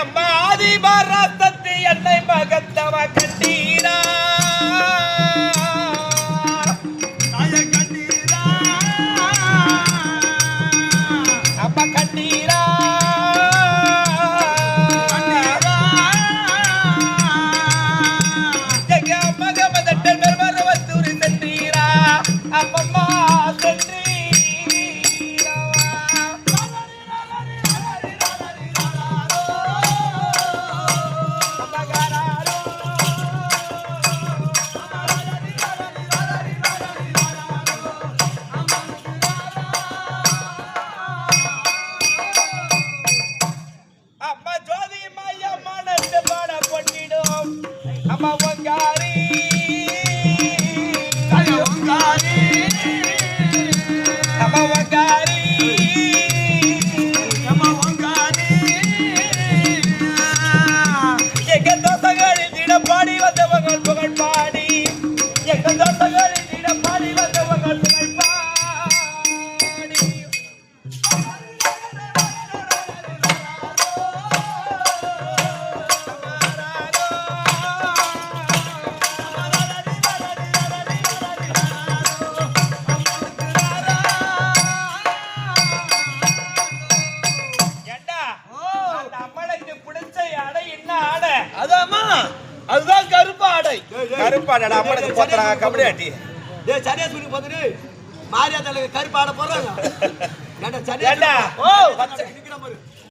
எம்மா ஆதிபாரதத்தை என்னை மகத்தவ கண்டீரா அப்பா கண்டீரா எங்க மகமதட்டல் பெருமரவத்தூரி சென்றீரா அப்பம்மா சென்றீரா அம்மா வங்காரி வங்காரி அம்மா வங்காரி அம்மா வங்காரி எங்க தோசைகளில் திட பாடி வந்தவங்கள் புகழ் பாடி எங்க தோசைகளில் திட பாடி வந்தவங்கள் புகழ் பாடி அதுதான் கருப்பு ஆடை. கருப்பு ஆடை அம்மனுக்கு போத்துறாங்க கபடி ஆட்டி. டேய் சரியா சொல்லி போதுரு. மாரியாத்தாளுக்கு கருப்பு ஆடை போறாங்க. ஏண்டா சரியா. ஏண்டா ஓ பச்சை நிக்கிற பாரு.